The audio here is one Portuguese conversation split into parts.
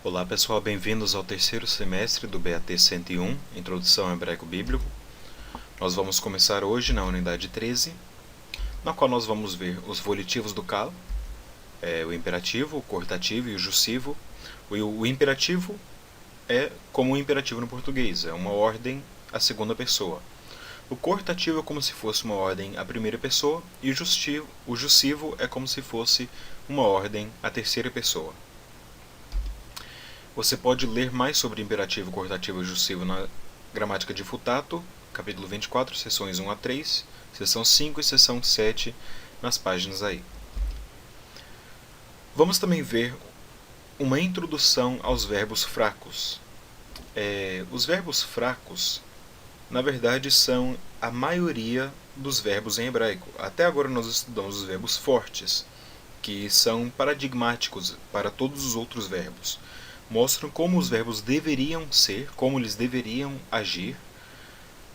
Olá pessoal, bem-vindos ao terceiro semestre do BAT 101, Introdução ao Hebraico Bíblico. Nós vamos começar hoje na unidade 13, na qual nós vamos ver os volitivos do Kal, o imperativo, o cortativo e o jussivo. O imperativo é como o imperativo no português, é uma ordem à segunda pessoa. O cortativo é como se fosse uma ordem à primeira pessoa e o jussivo é como se fosse uma ordem à terceira pessoa. Você pode ler mais sobre imperativo, cortativo e jussivo na Gramática de Futato, capítulo 24, seções 1 a 3, seção 5 e seção 7, nas páginas aí. Vamos também ver uma introdução aos verbos fracos. Os verbos fracos, na verdade, são a maioria dos verbos em hebraico. Até agora nós estudamos os verbos fortes, que são paradigmáticos para todos os outros verbos. Mostram como os verbos deveriam ser, como eles deveriam agir.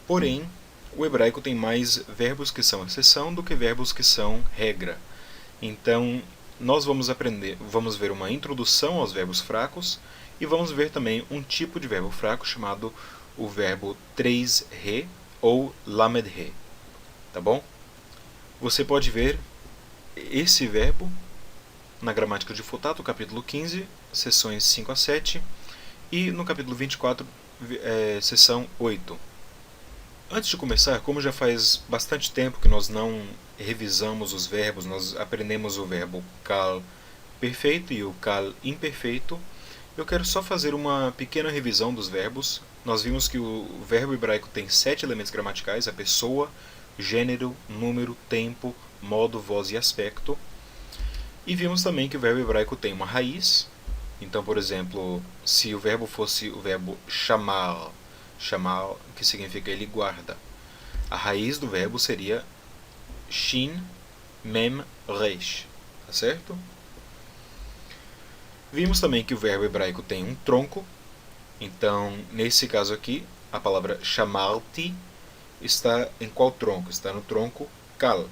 Porém, o hebraico tem mais verbos que são exceção do que verbos que são regra. Então, nós vamos ver uma introdução aos verbos fracos e vamos ver também um tipo de verbo fraco chamado o verbo 3-re ou lamed-re. Tá bom? Você pode ver esse verbo na Gramática de Futato, capítulo 15, seções 5 a 7, e no capítulo 24, seção 8. Antes de começar, como já faz bastante tempo que nós não revisamos os verbos, nós aprendemos o verbo kal perfeito e o kal imperfeito, eu quero só fazer uma pequena revisão dos verbos. Nós vimos que o verbo hebraico tem 7 elementos gramaticais: a pessoa, gênero, número, tempo, modo, voz e aspecto. E vimos também que o verbo hebraico tem uma raiz. Então, por exemplo, se o verbo fosse o verbo chamar, que significa ele guarda, a raiz do verbo seria shin, mem, resh. Tá certo? Vimos também que o verbo hebraico tem um tronco. Então, nesse caso aqui, a palavra chamarti está em qual tronco? Está no tronco kal.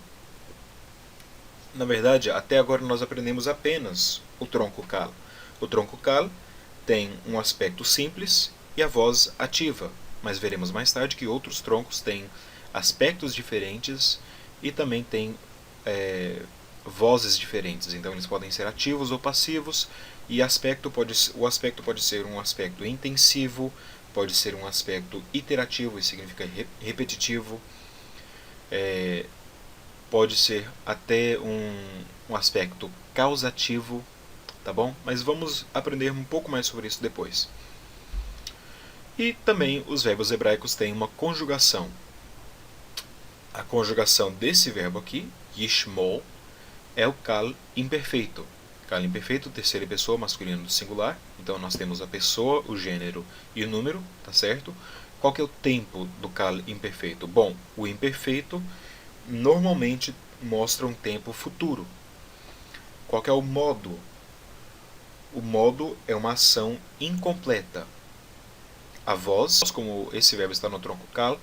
Na verdade, até agora nós aprendemos apenas o tronco kal. O tronco kal tem um aspecto simples e a voz ativa, mas veremos mais tarde que outros troncos têm aspectos diferentes e também têm vozes diferentes. Então eles podem ser ativos ou passivos, e o aspecto pode ser um aspecto intensivo, pode ser um aspecto iterativo, isso significa repetitivo, pode ser até um aspecto causativo, tá bom? Mas vamos aprender um pouco mais sobre isso depois. E também os verbos hebraicos têm uma conjugação. A conjugação desse verbo aqui, yishmol, é o kal imperfeito. Kal imperfeito, terceira pessoa, masculino do singular. Então nós temos a pessoa, o gênero e o número, tá certo? Qual que é o tempo do kal imperfeito? Bom, o imperfeito normalmente mostra um tempo futuro. Qual que é o modo? O modo é uma ação incompleta. A voz, como esse verbo está no tronco kal,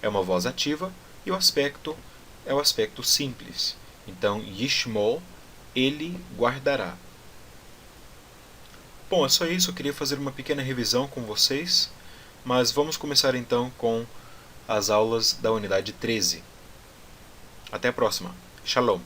é uma voz ativa, e o aspecto é o aspecto simples. Então, yishmol, ele guardará. Bom, é só isso. Eu queria fazer uma pequena revisão com vocês, mas vamos começar então com as aulas da unidade 13. Até a próxima. Shalom.